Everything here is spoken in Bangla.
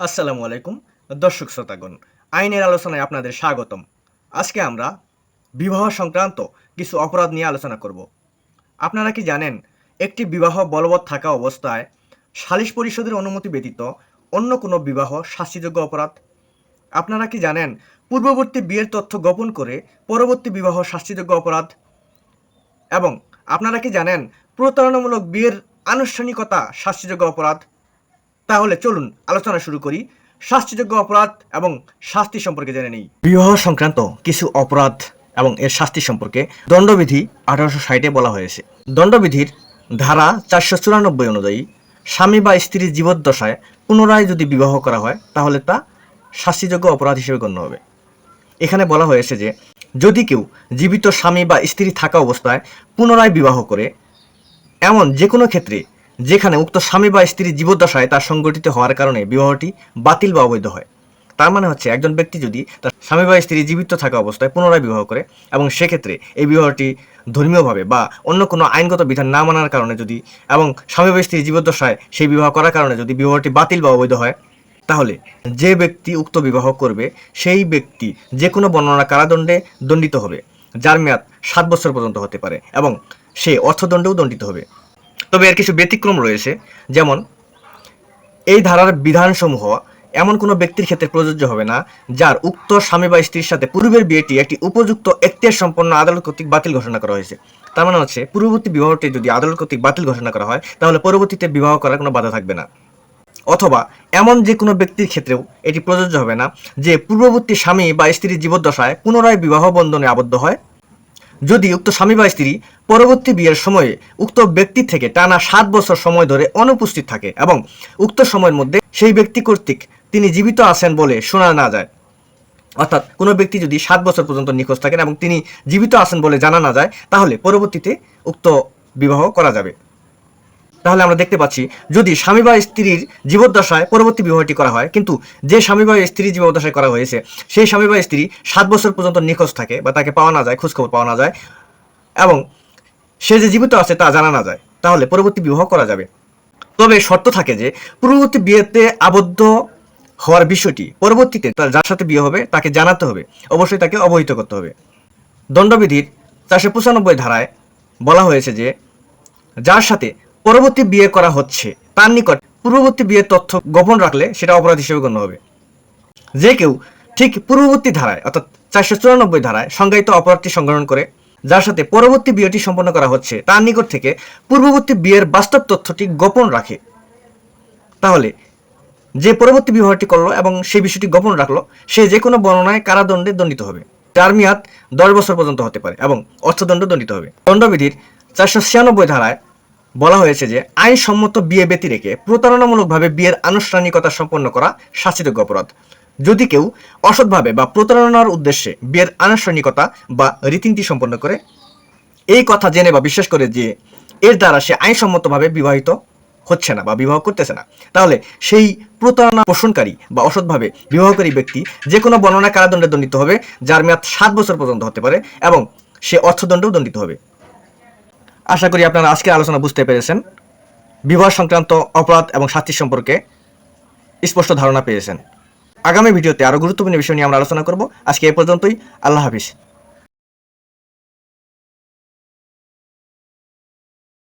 আসসালামু আলাইকুম দর্শক শ্রোতাগণ, আইনের আলোচনায় আপনাদের স্বাগতম। আজকে আমরা বিবাহ সংক্রান্ত কিছু অপরাধ নিয়ে আলোচনা করব। আপনারা কি জানেন, একটি বিবাহ বলবৎ থাকা অবস্থায় সালিশ পরিষদের অনুমতি ব্যতীত অন্য কোনো বিবাহ শাস্তিযোগ্য অপরাধ? আপনারা কি জানেন, পূর্ববর্তী বিয়ের তথ্য গোপন করে পরবর্তী বিবাহ শাস্তিযোগ্য অপরাধ? এবং আপনারা কি জানেন, প্রতারণামূলক বিয়ের আনুষ্ঠানিকতা শাস্তিযোগ্য অপরাধ? তাহলে চলুন আলোচনা শুরু করি। শাস্তিযোগ্য অপরাধ এবং শাস্তি সম্পর্কে জেনে নেই। বিবাহ সংক্রান্ত কিছু অপরাধ এবং এর শাস্তি সম্পর্কে দণ্ডবিধি 1860-এ বলা হয়েছে। দণ্ডবিধির ধারা 494 অনুযায়ী স্বামী বা স্ত্রীর জীবদ্দশায় পুনরায় যদি বিবাহ করা হয় তাহলে তা শাস্তিযোগ্য অপরাধ হিসেবে গণ্য হবে। এখানে বলা হয়েছে যে যদি কেউ জীবিত স্বামী বা স্ত্রী থাকা অবস্থায় পুনরায় বিবাহ করে, এমন যে কোনো ক্ষেত্রে যেখানে উক্ত স্বামী বা স্ত্রী জীবদ্দশায় তার সংগঠিত হওয়ার কারণে বিবাহটি বাতিল বা অবৈধ হয়। তার মানে হচ্ছে, একজন ব্যক্তি যদি তার স্বামী বা স্ত্রী জীবিত থাকা অবস্থায় পুনরায় বিবাহ করে এবং সেক্ষেত্রে এই বিবাহটি ধর্মীয়ভাবে বা অন্য কোনো আইনগত বিধান না মানার কারণে যদি, এবং স্বামী বা স্ত্রী জীবদ্দশায় সেই বিবাহ করার কারণে যদি বিবাহটি বাতিল বা অবৈধ হয়, তাহলে যে ব্যক্তি উক্ত বিবাহ করবে সেই ব্যক্তি যে কোনো বর্ণনা কারাদণ্ডে দণ্ডিত হবে, যার মেয়াদ 7 বছর পর্যন্ত হতে পারে, এবং সে অর্থদণ্ডেও দণ্ডিত হবে। তবে এর কিছু ব্যতিক্রম রয়েছে, যেমন এই ধারার বিধানসমূহ এমন কোনো ব্যক্তির ক্ষেত্রে প্রযোজ্য হবে না যার উক্ত স্বামী বা স্ত্রীর সাথে পূর্বের বিয়েটি একটি উপযুক্ত এখতিয়ার সম্পন্ন আদালত কর্তৃক বাতিল ঘোষণা করা হয়েছে। তার মানে হচ্ছে, পূর্ববর্তী বিবাহটি যদি আদালত কর্তৃক বাতিল ঘোষণা করা হয় তাহলে পরবর্তীতে বিবাহ করার কোনো বাধা থাকবে না। অথবা এমন যে কোনো ব্যক্তির ক্ষেত্রেও এটি প্রযোজ্য হবে না যে পূর্ববর্তী স্বামী বা স্ত্রীর জীবদ্দশায় পুনরায় বিবাহ বন্ধনে আবদ্ধ হয়, যদি উক্ত স্বামী বা স্ত্রী পরবর্তী বিয়ের সময়ে উক্ত ব্যক্তি থেকে টানা 7 বছর সময় ধরে অনুপস্থিত থাকে এবং উক্ত সময়ের মধ্যে সেই ব্যক্তি কর্তৃক তিনি জীবিত আছেন বলে শোনা না যায়। অর্থাৎ কোনো ব্যক্তি যদি 7 বছর পর্যন্ত নিখোঁজ থাকেন এবং তিনি জীবিত আছেন বলে জানা না যায়, তাহলে পরবর্তীতে উক্ত বিবাহ করা যাবে। তাহলে আমরা দেখতে পাচ্ছি, যদি স্বামী বা স্ত্রীর জীবদ্দশায় পরবর্তী বিবাহটি করা হয়, কিন্তু যে স্বামী বা স্ত্রী জীবদ্দশায় করা হয়েছে সেই স্বামী বা স্ত্রী 7 বছর পর্যন্ত নিখোঁজ থাকে বা তাকে পাওয়া না যায়, খোঁজখবর পাওয়া না যায়, এবং সে যে জীবিত আছে তা জানা না যায়, তাহলে পরবর্তী বিবাহ করা যাবে। তবে শর্ত থাকে যে পূর্ববর্তী বিয়েতে আবদ্ধ হওয়ার বিষয়টি পরবর্তীতে তার যার সাথে বিয়ে হবে তাকে জানাতে হবে, অবশ্যই তাকে অবহিত করতে হবে। দণ্ডবিধির 495 ধারায় বলা হয়েছে যে যার সাথে পরবর্তী বিয়ে করা হচ্ছে তার নিকট পূর্ববর্তী বিয়ের তথ্য গোপন রাখলে সেটা অপরাধ হিসেবে গণ্য হবে। যে কেউ ঠিক পূর্ববর্তী ধারায় অর্থাৎ 494 ধারায় সংজ্ঞায়িত অপরাধটি সংগ্রহণ করে যার সাথে পরবর্তী বিয়েটি সম্পন্ন করা হচ্ছে তার নিকট থেকে পূর্ববর্তী বিয়ের বাস্তব তথ্যটি গোপন রাখে, তাহলে যে পরবর্তী বিবাহটি করলো এবং সেই বিষয়টি গোপন রাখলো সে যে কোনো বর্ণনায় কারাদণ্ডে দণ্ডিত হবে, যার মেয়াদ 10 বছর পর্যন্ত হতে পারে, এবং অর্থদণ্ড দণ্ডিত হবে। দণ্ডবিধির 496 ধারায় বলা হয়েছে যে আইনসম্মত বিয়ে ব্যতি রেখে প্রতারণামূলকভাবে বিয়ের আনুষ্ঠানিকতা সম্পন্ন করা শাস্তিযোগ্য অপরাধ। যদি কেউ অসৎভাবে বা প্রতারণার উদ্দেশ্যে বিয়ের আনুষ্ঠানিকতা বা রীতিনীতি সম্পন্ন করে, এই কথা জেনে বা বিশ্বাস করে যে এর দ্বারা সে আইনসম্মতভাবে বিবাহিত হচ্ছে না বা বিবাহ করতেছে না, তাহলে সেই প্রতারণা পোষণকারী বা অসৎভাবে বিবাহকারী ব্যক্তি যে কোনো বর্ণনা কারাদণ্ডে দণ্ডিত হবে, যার মেয়াদ 7 বছর পর্যন্ত হতে পারে, এবং সে অর্থদণ্ডেও দণ্ডিত হবে। আশা করি আপনারা আজকের আলোচনা বুঝতে পেরেছেন, বিবাহ সংক্রান্ত অপরাধ এবং শাস্তি সম্পর্কে স্পষ্ট ধারণা পেয়েছেন। আগামী ভিডিওতে আরও গুরুত্বপূর্ণ বিষয় নিয়ে আমরা আলোচনা করব। আজকে এ পর্যন্তই। আল্লাহ হাফিজ।